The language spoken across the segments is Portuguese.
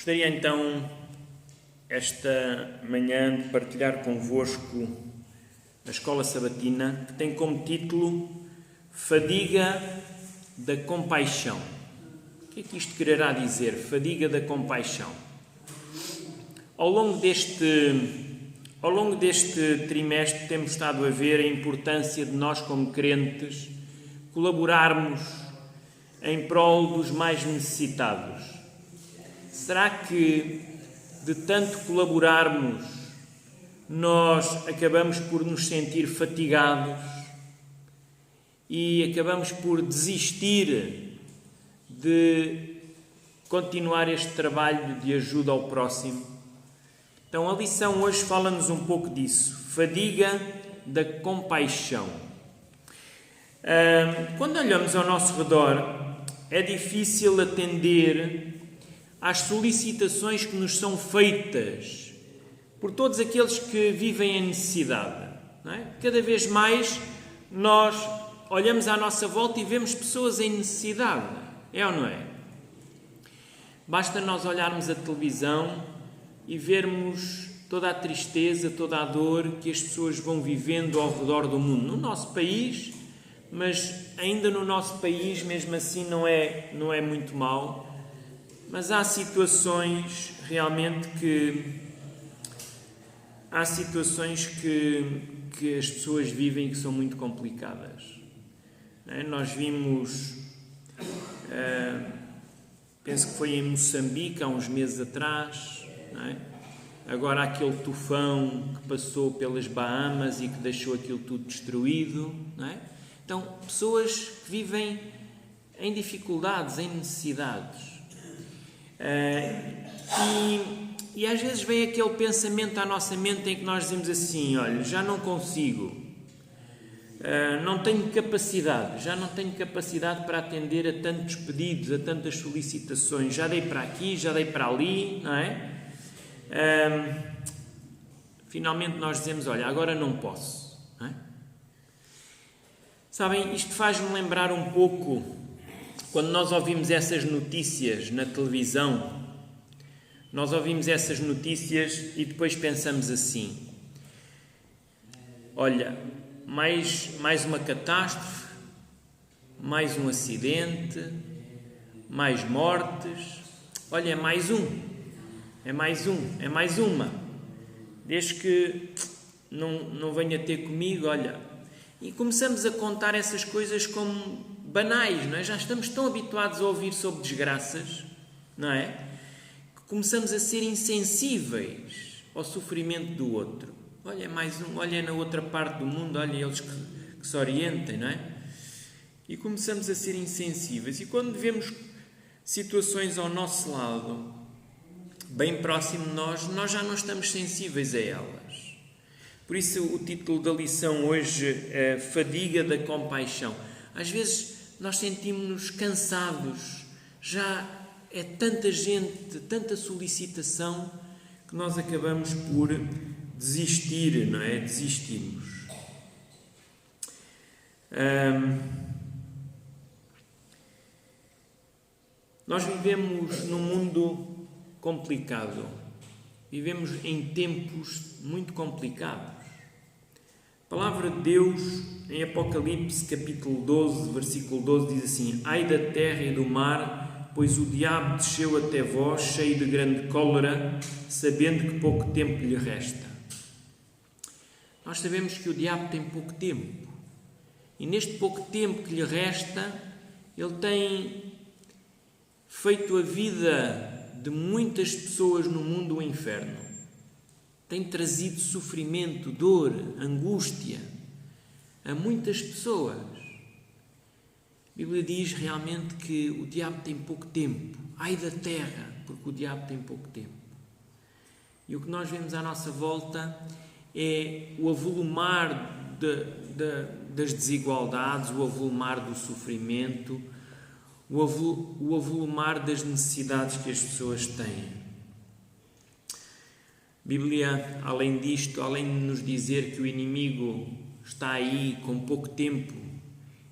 Gostaria então, esta manhã, de partilhar convosco a Escola Sabatina, que tem como título Fadiga da Compaixão. O que é que isto quererá dizer? Fadiga da compaixão. Ao longo deste trimestre temos estado a ver a importância de nós, como crentes, colaborarmos em prol dos mais necessitados. Será que, de tanto colaborarmos, nós acabamos por nos sentir fatigados e acabamos por desistir de continuar este trabalho de ajuda ao próximo? Então a lição hoje fala-nos um pouco disso, fadiga da compaixão. Quando olhamos ao nosso redor, é difícil atender às solicitações que nos são feitas por todos aqueles que vivem em necessidade. Não é? Cada vez mais nós olhamos à nossa volta e vemos pessoas em necessidade. É ou não é? Basta nós olharmos a televisão e vermos toda a tristeza, toda a dor que as pessoas vão vivendo ao redor do mundo. No nosso país, mas ainda no nosso país, mesmo assim, não é muito mau. Mas há situações realmente que as pessoas vivem que são muito complicadas. Nós vimos, penso que foi em Moçambique há uns meses atrás, agora aquele tufão que passou pelas Bahamas e que deixou aquilo tudo destruído. Então, pessoas que vivem em dificuldades, em necessidades. E às vezes vem aquele pensamento à nossa mente em que nós dizemos assim: olha, já não consigo, não tenho capacidade para atender a tantos pedidos, a tantas solicitações, já dei para aqui, já dei para ali, não é? Finalmente nós dizemos: olha, agora não posso, não é? Sabem, isto faz-me lembrar um pouco quando nós ouvimos essas notícias na televisão. Nós ouvimos essas notícias e depois pensamos assim: olha, mais uma catástrofe, mais um acidente, mais mortes. Olha, é mais uma. Desde que não venha ter comigo, olha. E começamos a contar essas coisas como banais, não é? Já estamos tão habituados a ouvir sobre desgraças, não é? Que começamos a ser insensíveis ao sofrimento do outro. Olha, é mais um, olha, é na outra parte do mundo, olha, eles que se orientem, não é? E começamos a ser insensíveis. E quando vemos situações ao nosso lado, bem próximo de nós já não estamos sensíveis a elas. Por isso o título da lição hoje é Fadiga da Compaixão. Às vezes nós sentimos-nos cansados, já é tanta gente, tanta solicitação, que nós acabamos por desistir, não é? Desistimos. Nós vivemos num mundo complicado. Vivemos em tempos muito complicados. A palavra de Deus, em Apocalipse, capítulo 12, versículo 12, diz assim: ai da terra e do mar, pois o diabo desceu até vós, cheio de grande cólera, sabendo que pouco tempo lhe resta. Nós sabemos que o diabo tem pouco tempo. E neste pouco tempo que lhe resta, ele tem feito a vida de muitas pessoas no mundo o inferno. Tem trazido sofrimento, dor, angústia a muitas pessoas. A Bíblia diz realmente que o diabo tem pouco tempo. Ai da terra, porque o diabo tem pouco tempo. E o que nós vemos à nossa volta é o avolumar das desigualdades, o avolumar do sofrimento, o avolumar das necessidades que as pessoas têm. A Bíblia, além disto, além de nos dizer que o inimigo está aí com pouco tempo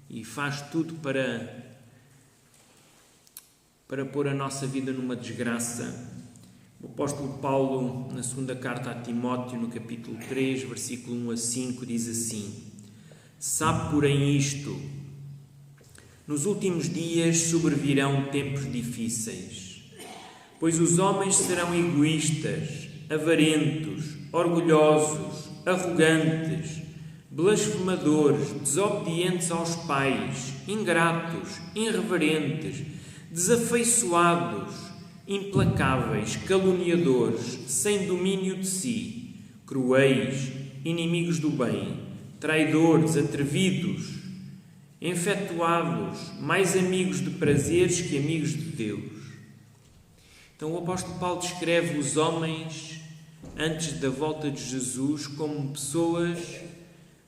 e faz tudo para pôr a nossa vida numa desgraça, O apóstolo Paulo, na segunda carta a Timóteo, no capítulo 3, versículo 1 a 5, diz assim: Sabe, porém, isto: nos últimos dias sobrevirão tempos difíceis, pois os homens serão egoístas, avarentos, orgulhosos, arrogantes, blasfemadores, desobedientes aos pais, ingratos, irreverentes, desafeiçoados, implacáveis, caluniadores, sem domínio de si, cruéis, inimigos do bem, traidores, atrevidos, infatuados, mais amigos de prazeres que amigos de Deus. Então o apóstolo Paulo descreve os homens antes da volta de Jesus como pessoas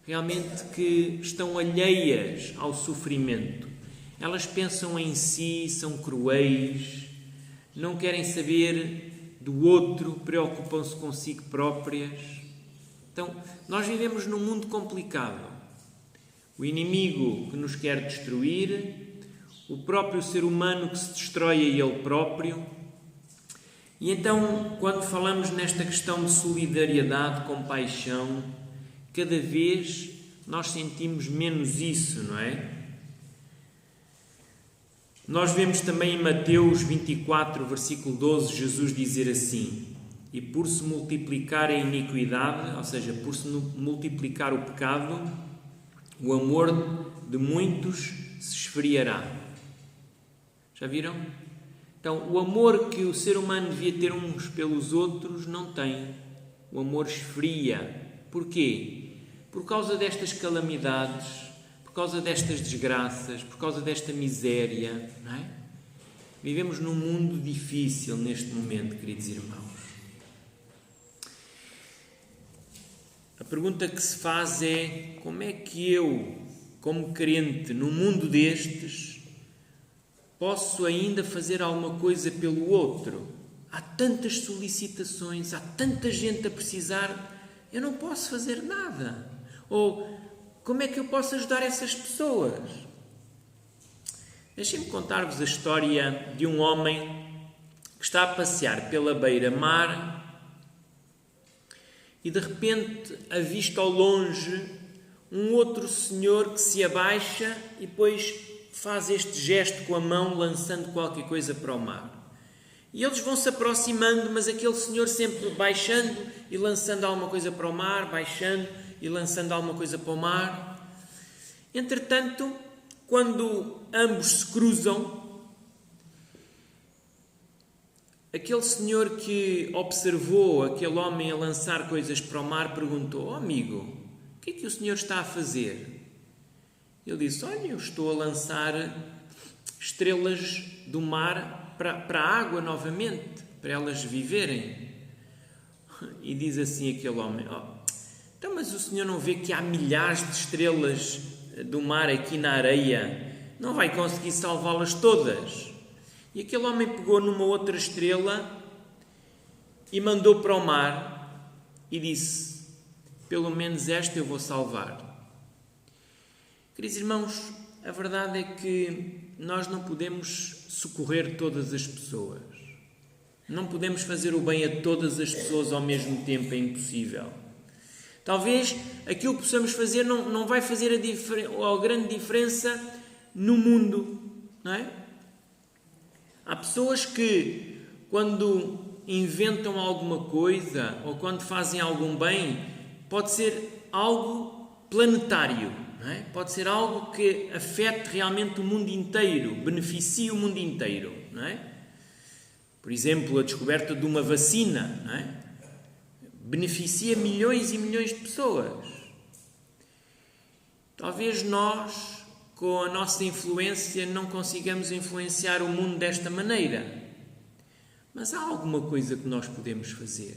realmente que estão alheias ao sofrimento. Elas pensam em si, são cruéis, não querem saber do outro, preocupam-se consigo próprias. Então, nós vivemos num mundo complicado. O inimigo que nos quer destruir, o próprio ser humano que se destrói a ele próprio. E então, quando falamos nesta questão de solidariedade, compaixão, cada vez nós sentimos menos isso, não é? Nós vemos também em Mateus 24, versículo 12, Jesus dizer assim: e por se multiplicar a iniquidade, ou seja, por se multiplicar o pecado, o amor de muitos se esfriará. Já viram? Então, o amor que o ser humano devia ter uns pelos outros não tem. O amor esfria. Porquê? Por causa destas calamidades, por causa destas desgraças, por causa desta miséria, não é? Vivemos num mundo difícil neste momento, queridos irmãos. A pergunta que se faz é: como é que eu, como crente num mundo destes, posso ainda fazer alguma coisa pelo outro? Há tantas solicitações, há tanta gente a precisar, eu não posso fazer nada. Ou como é que eu posso ajudar essas pessoas? Deixem-me contar-vos a história de um homem que está a passear pela beira-mar e de repente avista ao longe um outro senhor que se abaixa e depois faz este gesto com a mão, lançando qualquer coisa para o mar. E eles vão se aproximando, mas aquele senhor sempre baixando e lançando alguma coisa para o mar, baixando e lançando alguma coisa para o mar. Entretanto, quando ambos se cruzam, aquele senhor que observou aquele homem a lançar coisas para o mar perguntou: "Oh, amigo, o que é que o senhor está a fazer?" Ele disse: "Olha, eu estou a lançar estrelas do mar para a água novamente, para elas viverem." E diz assim aquele homem: "Então, mas o senhor não vê que há milhares de estrelas do mar aqui na areia? Não vai conseguir salvá-las todas." E aquele homem pegou numa outra estrela e mandou para o mar e disse: "Pelo menos esta eu vou salvar." Queridos irmãos, a verdade é que nós não podemos socorrer todas as pessoas. Não podemos fazer o bem a todas as pessoas ao mesmo tempo, é impossível. Talvez aquilo que possamos fazer não vai fazer a grande diferença no mundo, não é? Há pessoas que, quando inventam alguma coisa ou quando fazem algum bem, pode ser algo planetário, não é? Pode ser algo que afete realmente o mundo inteiro, beneficie o mundo inteiro, não é? Por exemplo, a descoberta de uma vacina, não é? Beneficia milhões e milhões de pessoas. Talvez nós, com a nossa influência, não consigamos influenciar o mundo desta maneira. Mas há alguma coisa que nós podemos fazer.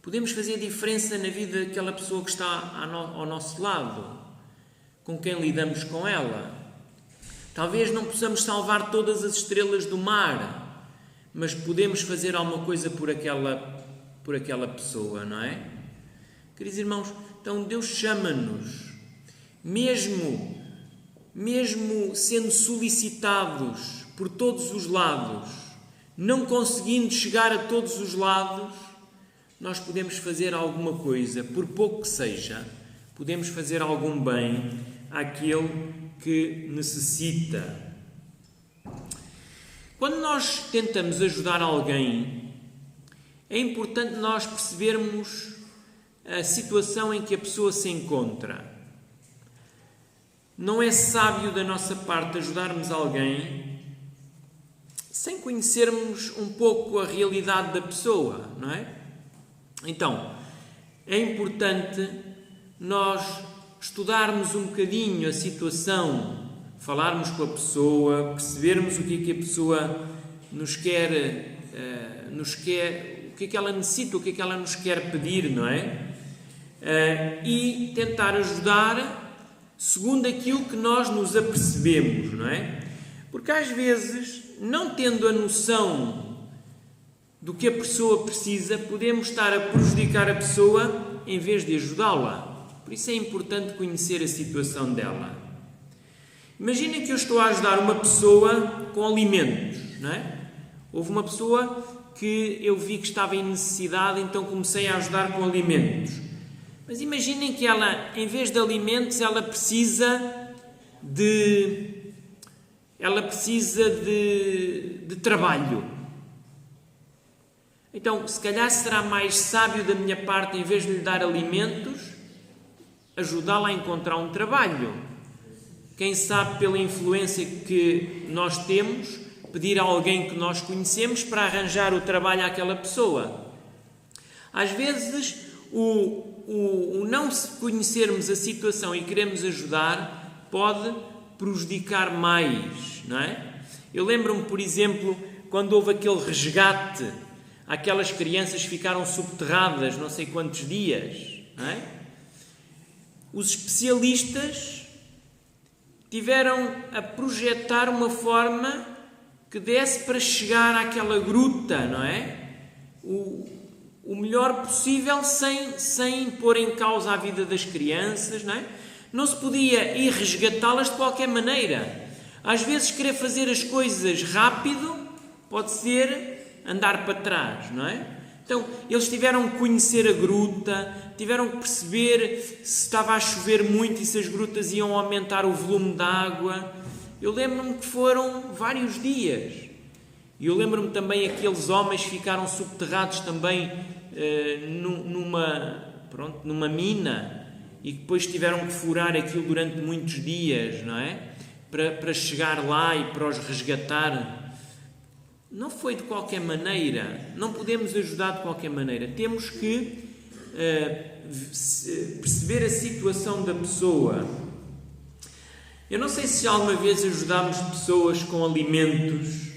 Podemos fazer diferença na vida daquela pessoa que está ao nosso lado, com quem lidamos com ela. Talvez não possamos salvar todas as estrelas do mar, mas podemos fazer alguma coisa por aquela pessoa, não é? Queridos irmãos, então Deus chama-nos, mesmo sendo solicitados por todos os lados, não conseguindo chegar a todos os lados, nós podemos fazer alguma coisa, por pouco que seja, podemos fazer algum bem àquele que necessita. Quando nós tentamos ajudar alguém, é importante nós percebermos a situação em que a pessoa se encontra. Não é sábio da nossa parte ajudarmos alguém sem conhecermos um pouco a realidade da pessoa, não é? Então, é importante nós estudarmos um bocadinho a situação, falarmos com a pessoa, percebermos o que a pessoa nos quer, o que ela necessita, o que ela nos quer pedir, não é? E tentar ajudar segundo aquilo que nós nos apercebemos, não é? Porque às vezes, não tendo a noção do que a pessoa precisa, podemos estar a prejudicar a pessoa em vez de ajudá-la. Por isso é importante conhecer a situação dela. Imaginem que eu estou a ajudar uma pessoa com alimentos, não é? Houve uma pessoa que eu vi que estava em necessidade, então comecei a ajudar com alimentos. Mas imaginem que ela, em vez de alimentos, ela precisa de trabalho. Então, se calhar será mais sábio da minha parte, em vez de lhe dar alimentos, ajudá-la a encontrar um trabalho. Quem sabe, pela influência que nós temos, pedir a alguém que nós conhecemos para arranjar o trabalho àquela pessoa. Às vezes, o não conhecermos a situação e queremos ajudar pode prejudicar mais, não é? Eu lembro-me, por exemplo, quando houve aquele resgate, aquelas crianças ficaram subterradas não sei quantos dias, não é? Os especialistas tiveram a projetar uma forma que desse para chegar àquela gruta, não é? O melhor possível sem pôr em causa a vida das crianças, não é? Não se podia ir resgatá-las de qualquer maneira. Às vezes querer fazer as coisas rápido pode ser andar para trás, não é? Então, eles tiveram que conhecer a gruta, tiveram que perceber se estava a chover muito e se as grutas iam aumentar o volume da água. Eu lembro-me que foram vários dias. E eu lembro-me também aqueles homens que ficaram subterrados também numa mina e que depois tiveram que furar aquilo durante muitos dias, não é? Para chegar lá e para os resgatar. Não foi de qualquer maneira, não podemos ajudar de qualquer maneira. Temos que perceber a situação da pessoa. Eu não sei se alguma vez ajudámos pessoas com alimentos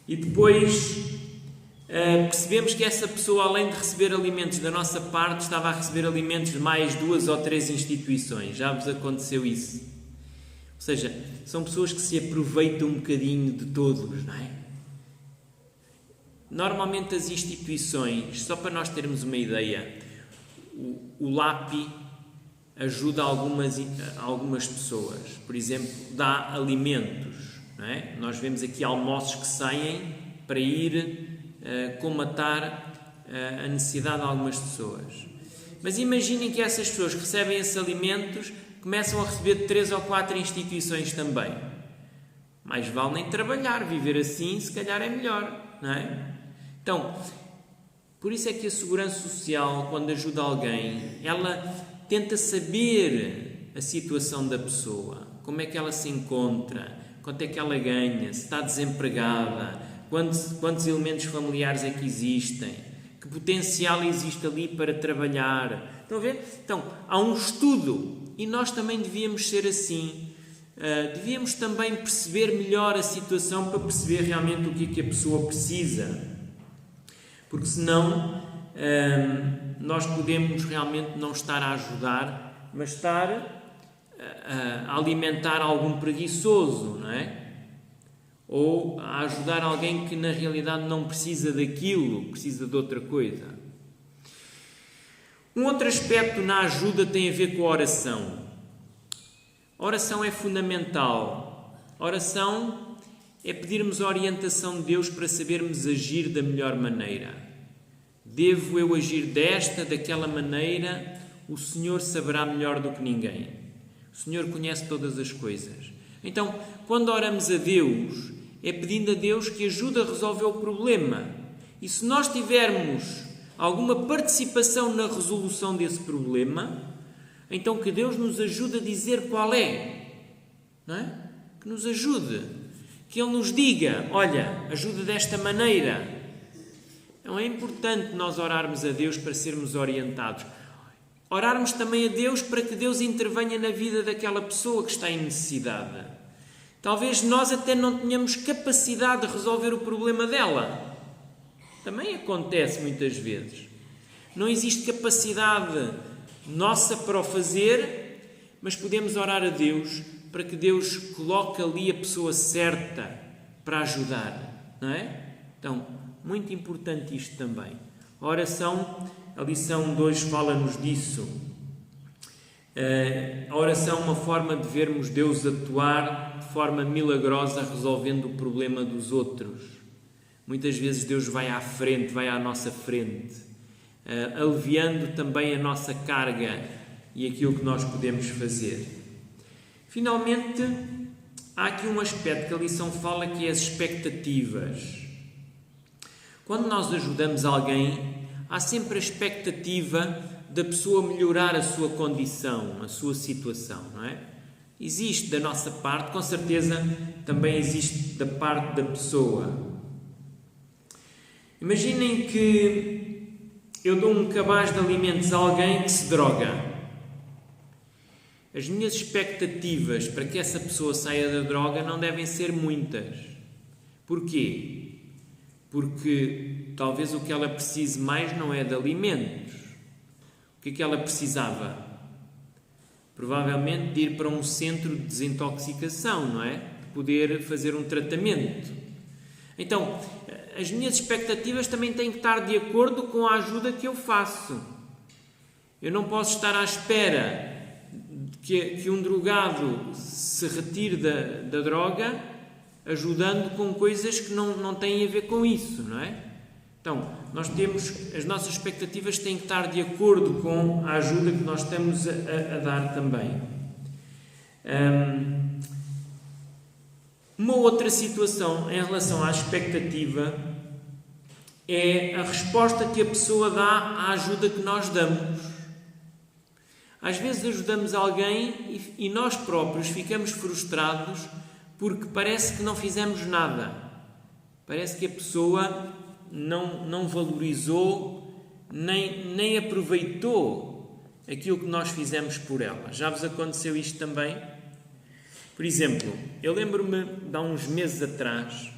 e depois percebemos que essa pessoa, além de receber alimentos da nossa parte, estava a receber alimentos de mais 2 ou 3 instituições. Já vos aconteceu isso? Ou seja, são pessoas que se aproveitam um bocadinho de todos, não é? Normalmente as instituições, só para nós termos uma ideia, o LAPI ajuda algumas pessoas. Por exemplo, dá alimentos, não é? Nós vemos aqui almoços que saem para ir comatar a necessidade de algumas pessoas. Mas imaginem que essas pessoas que recebem esses alimentos começam a receber de 3 ou 4 instituições também. Mais vale nem trabalhar, viver assim se calhar é melhor, não é? Então, por isso é que a Segurança Social, quando ajuda alguém, ela tenta saber a situação da pessoa, como é que ela se encontra, quanto é que ela ganha, se está desempregada, quantos elementos familiares é que existem, que potencial existe ali para trabalhar. Estão a ver? Então, há um estudo e nós também devíamos ser assim. Devíamos também perceber melhor a situação para perceber realmente o que a pessoa precisa. Porque senão nós podemos realmente não estar a ajudar, mas estar a alimentar algum preguiçoso, não é? Ou a ajudar alguém que na realidade não precisa daquilo, precisa de outra coisa. Um outro aspecto na ajuda tem a ver com a oração. A oração é fundamental. A oração é pedirmos a orientação de Deus para sabermos agir da melhor maneira. Devo eu agir daquela maneira? O Senhor saberá melhor do que ninguém. O Senhor conhece todas as coisas. Então, quando oramos a Deus, é pedindo a Deus que ajude a resolver o problema. E se nós tivermos alguma participação na resolução desse problema, então que Deus nos ajude a dizer qual é. Não é? Que nos ajude. Que Ele nos diga, olha, ajuda desta maneira. Então é importante nós orarmos a Deus para sermos orientados. Orarmos também a Deus para que Deus intervenha na vida daquela pessoa que está em necessidade. Talvez nós até não tenhamos capacidade de resolver o problema dela. Também acontece muitas vezes. Não existe capacidade nossa para o fazer, mas podemos orar a Deus para que Deus coloque ali a pessoa certa para ajudar. Não é? Então, muito importante isto também. A oração, a lição 2 fala-nos disso. A oração é uma forma de vermos Deus atuar de forma milagrosa resolvendo o problema dos outros. Muitas vezes Deus vai à frente, vai à nossa frente, aliviando também a nossa carga e aquilo que nós podemos fazer. Finalmente, há aqui um aspecto que a lição fala que é as expectativas. Quando nós ajudamos alguém, há sempre a expectativa da pessoa melhorar a sua condição, a sua situação, não é? Existe da nossa parte, com certeza também existe da parte da pessoa. Imaginem que eu dou um cabaz de alimentos a alguém que se droga. As minhas expectativas para que essa pessoa saia da droga não devem ser muitas. Porquê? Porque talvez o que ela precise mais não é de alimentos. O que é que ela precisava? Provavelmente de ir para um centro de desintoxicação, não é? De poder fazer um tratamento. Então, as minhas expectativas também têm que estar de acordo com a ajuda que eu faço. Eu não posso estar à espera que um drogado se retire da droga ajudando com coisas que não têm a ver com isso, não é? Então, as nossas expectativas têm que estar de acordo com a ajuda que nós estamos a dar também. Uma outra situação em relação à expectativa é a resposta que a pessoa dá à ajuda que nós damos. Às vezes ajudamos alguém e nós próprios ficamos frustrados porque parece que não fizemos nada. Parece que a pessoa não valorizou nem aproveitou aquilo que nós fizemos por ela. Já vos aconteceu isto também? Por exemplo, eu lembro-me de há uns meses atrás,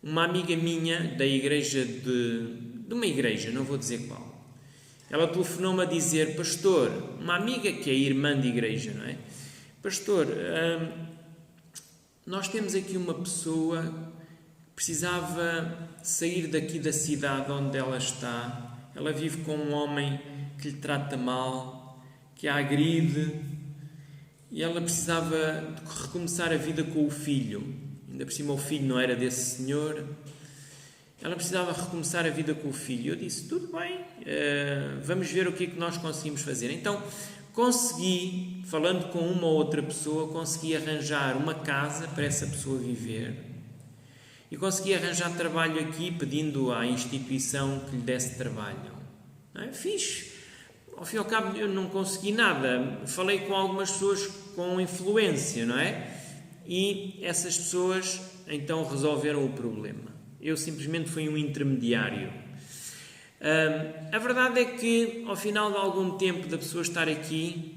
uma amiga minha da igreja de uma igreja, não vou dizer qual, ela telefonou-me a dizer: pastor, uma amiga que é irmã de igreja, não é? Pastor, nós temos aqui uma pessoa que precisava sair daqui da cidade onde ela está. Ela vive com um homem que lhe trata mal, que a agride, e ela precisava de recomeçar a vida com o filho. Ainda por cima o filho não era desse senhor. Ela precisava recomeçar a vida com o filho. Eu disse: tudo bem, vamos ver o que é que nós conseguimos fazer. Então, consegui, falando com uma ou outra pessoa, consegui arranjar uma casa para essa pessoa viver. E consegui arranjar trabalho aqui, pedindo à instituição que lhe desse trabalho. Não é? Fiz. Ao fim e ao cabo, eu não consegui nada. Falei com algumas pessoas com influência, não é? E essas pessoas, então, resolveram o problema. Eu simplesmente fui um intermediário. A verdade é que, ao final de algum tempo da pessoa estar aqui,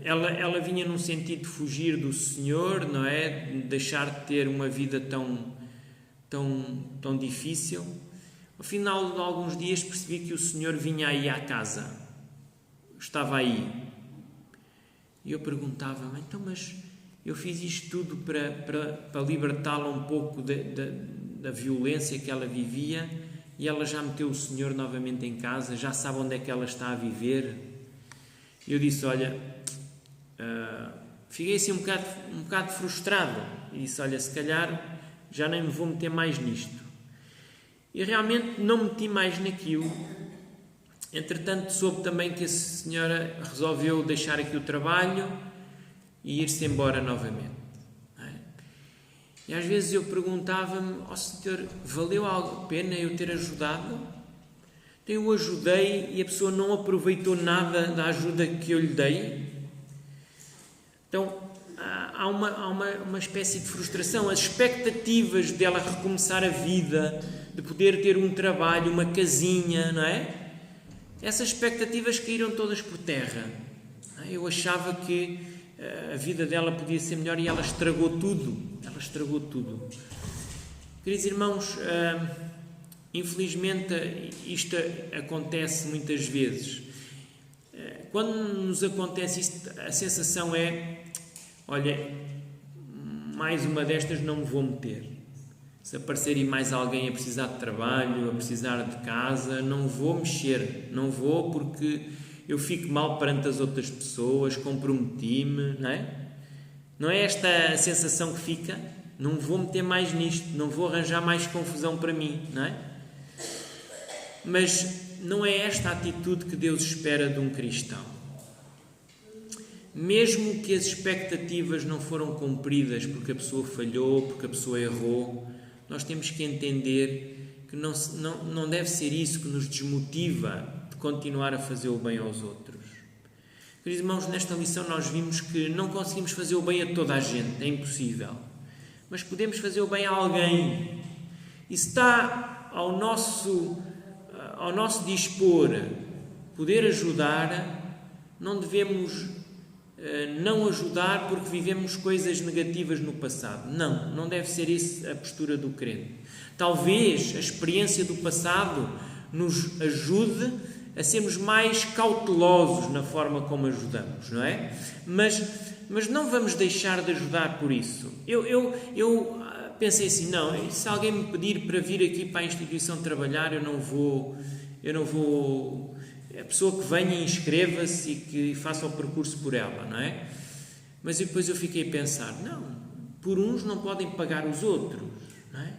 ela vinha num sentido de fugir do Senhor, não é? De deixar de ter uma vida tão difícil. Ao final de alguns dias percebi que o Senhor vinha aí à casa. Estava aí. E eu perguntava-me: então, mas eu fiz isto tudo para libertá-la um pouco da violência que ela vivia, e ela já meteu o Senhor novamente em casa, já sabe onde é que ela está a viver. E eu disse: olha, fiquei assim um bocado frustrado. e disse, olha, se calhar já nem me vou meter mais nisto. E realmente não meti mais naquilo. Entretanto, soube também que a senhora resolveu deixar aqui o trabalho e ir-se embora novamente. Não é? E às vezes eu perguntava-me, Senhor, valeu a pena eu ter ajudado? Então eu ajudei e a pessoa não aproveitou nada da ajuda que eu lhe dei? Então há uma espécie de frustração. As expectativas dela recomeçar a vida, de poder ter um trabalho, uma casinha, não é? Essas expectativas caíram todas por terra. Eu achava que a vida dela podia ser melhor e ela estragou tudo. Ela estragou tudo. Queridos irmãos, infelizmente isto acontece muitas vezes. Quando nos acontece isto, a sensação é, olha, mais uma destas não me vou meter. Se aparecer aí mais alguém a precisar de trabalho, a precisar de casa, não vou mexer, não vou porque eu fico mal perante as outras pessoas, comprometi-me, não é? Não é esta a sensação que fica? Não vou meter mais nisto, não vou arranjar mais confusão para mim, não é? Mas não é esta a atitude que Deus espera de um cristão. Mesmo que as expectativas não foram cumpridas porque a pessoa falhou, porque a pessoa errou, nós temos que entender que não deve ser isso que nos desmotiva de continuar a fazer o bem aos outros. Queridos irmãos, nesta lição nós vimos que não conseguimos fazer o bem a toda a gente, é impossível. Mas podemos fazer o bem a alguém. E se está ao nosso dispor poder ajudar, não devemos não ajudar porque vivemos coisas negativas no passado. Não deve ser isso a postura do crente. Talvez a experiência do passado nos ajude a sermos mais cautelosos na forma como ajudamos, não é? Mas não vamos deixar de ajudar por isso. Eu pensei assim, não, se alguém me pedir para vir aqui para a instituição trabalhar, eu não vou, a pessoa que venha e inscreva-se e que faça o percurso por ela, não é? Mas depois eu fiquei a pensar, não, por uns não podem pagar os outros, não é?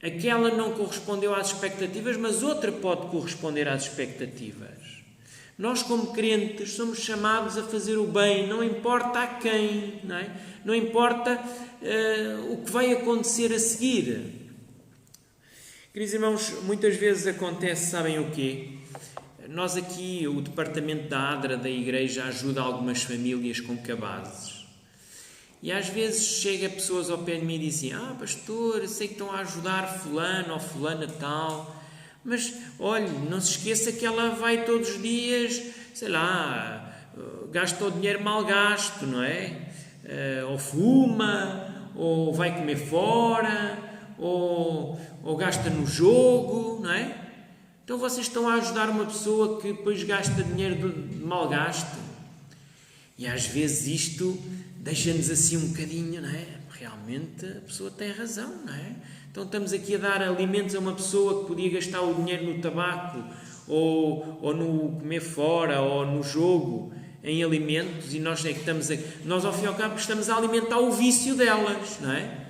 Aquela não correspondeu às expectativas, mas outra pode corresponder às expectativas. Nós, como crentes, somos chamados a fazer o bem, não importa a quem, não é? Não importa o que vai acontecer a seguir. Queridos irmãos, muitas vezes acontece, sabem o quê? Nós aqui, o departamento da ADRA da igreja ajuda algumas famílias com cabazes. E às vezes chega pessoas ao pé de mim e dizem, pastor, sei que estão a ajudar fulano ou fulana tal, mas, olhe, não se esqueça que ela vai todos os dias, sei lá, gasta o dinheiro mal gasto, não é? Ou fuma, ou vai comer fora, ou gasta no jogo, não é? Então vocês estão a ajudar uma pessoa que depois gasta dinheiro de mal gasto. E às vezes isto deixa-nos assim um bocadinho, não é? Realmente a pessoa tem razão, não é? Então estamos aqui a dar alimentos a uma pessoa que podia gastar o dinheiro no tabaco, ou no comer fora, ou no jogo, em alimentos, e nós é que nós ao fim e ao cabo estamos a alimentar o vício delas, não é?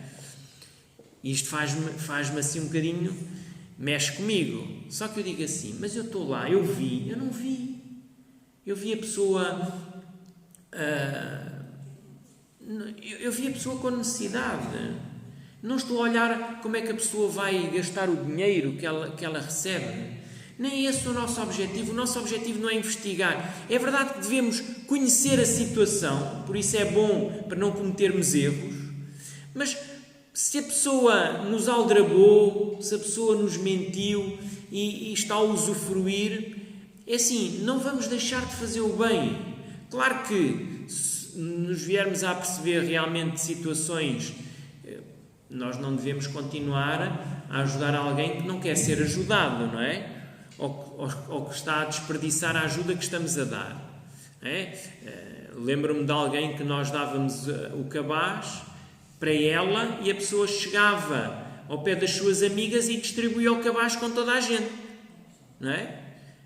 E isto faz-me assim um bocadinho, mexe comigo. Só que eu digo assim, mas eu estou lá, eu não vi. Eu vi a pessoa... eu vi a pessoa com necessidade. Não estou a olhar como é que a pessoa vai gastar o dinheiro que ela recebe. Nem esse é o nosso objetivo. O nosso objetivo não é investigar. É verdade que devemos conhecer a situação, por isso é bom para não cometermos erros. Mas se a pessoa nos aldrabou, se a pessoa nos mentiu e está a usufruir, é assim, não vamos deixar de fazer o bem. Claro que se nos viermos a perceber realmente situações, nós não devemos continuar a ajudar alguém que não quer ser ajudado, não é? Ou que está a desperdiçar a ajuda que estamos a dar. Não é? Lembro-me de alguém que nós dávamos o cabaz para ela e a pessoa chegava ao pé das suas amigas e distribuía o cabaz com toda a gente. Não é?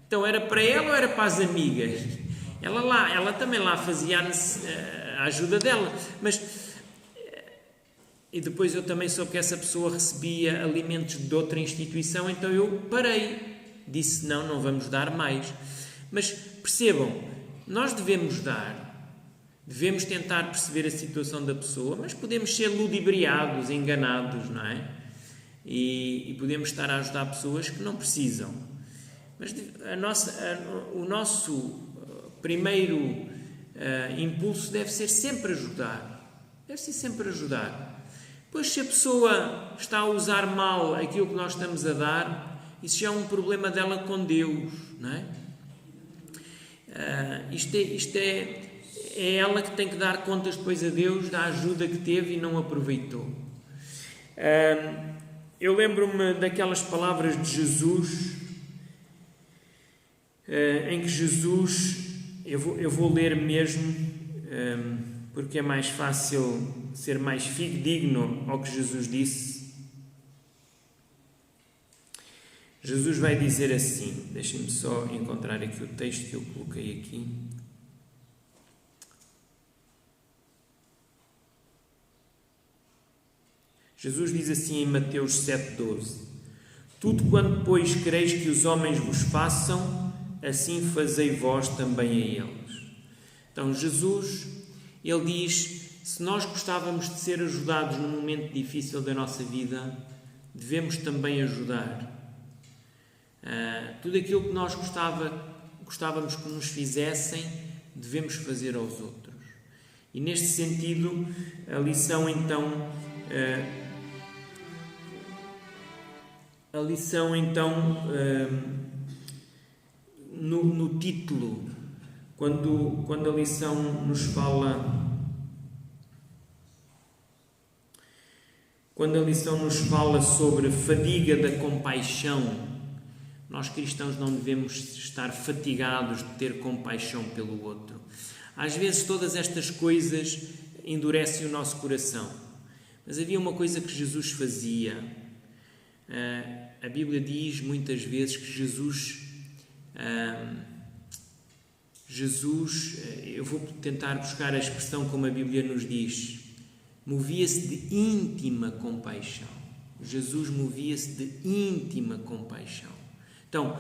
Então era para ela ou era para as amigas? Ela também lá fazia a ajuda dela. Mas e depois eu também soube que essa pessoa recebia alimentos de outra instituição, então eu parei, disse não vamos dar mais. Mas percebam, nós devemos dar, devemos tentar perceber a situação da pessoa, mas podemos ser ludibriados, enganados, não é? E podemos estar a ajudar pessoas que não precisam. Mas o nosso primeiro impulso deve ser sempre ajudar. Deve ser sempre ajudar. Pois se a pessoa está a usar mal aquilo que nós estamos a dar, isso já é um problema dela com Deus, não é? Isto é ela que tem que dar contas depois a Deus da ajuda que teve e não aproveitou. Eu lembro-me daquelas palavras de Jesus, em que Jesus, eu vou ler mesmo, porque é mais fácil ser mais fidedigno ao que Jesus disse. Jesus vai dizer assim, deixem-me só encontrar aqui o texto que eu coloquei aqui. Jesus diz assim em Mateus 7,12: Tudo quanto, pois, quereis que os homens vos façam, assim fazei vós também a eles. Então, Jesus, ele diz, se nós gostávamos de ser ajudados num momento difícil da nossa vida, devemos também ajudar. Tudo aquilo que nós gostávamos que nos fizessem, devemos fazer aos outros. E neste sentido, a lição então no título, quando a lição nos fala sobre fadiga da compaixão, nós cristãos não devemos estar fatigados de ter compaixão pelo outro. Às vezes todas estas coisas endurecem o nosso coração, mas havia uma coisa que Jesus fazia. A Bíblia diz muitas vezes que Jesus, eu vou tentar buscar a expressão como a Bíblia nos diz, movia-se de íntima compaixão. Jesus movia-se de íntima compaixão. Então,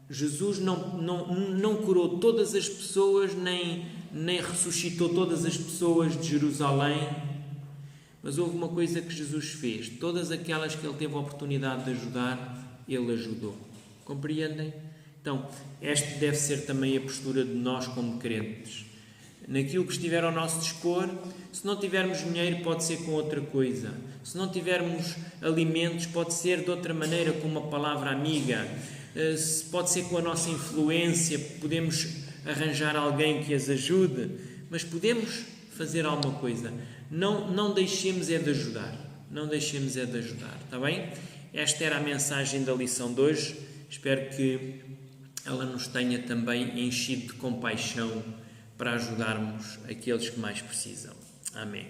Jesus não curou todas as pessoas, nem ressuscitou todas as pessoas de Jerusalém, mas houve uma coisa que Jesus fez. Todas aquelas que ele teve a oportunidade de ajudar, ele ajudou. Compreendem? Então, esta deve ser também a postura de nós como crentes. Naquilo que estiver ao nosso dispor, se não tivermos dinheiro, pode ser com outra coisa. Se não tivermos alimentos, pode ser de outra maneira, com uma palavra amiga. Pode ser com a nossa influência, podemos arranjar alguém que as ajude, mas podemos fazer alguma coisa. Não deixemos é de ajudar. Não deixemos é de ajudar, está bem? Esta era a mensagem da lição de hoje. Espero que ela nos tenha também enchido de compaixão para ajudarmos aqueles que mais precisam. Amém.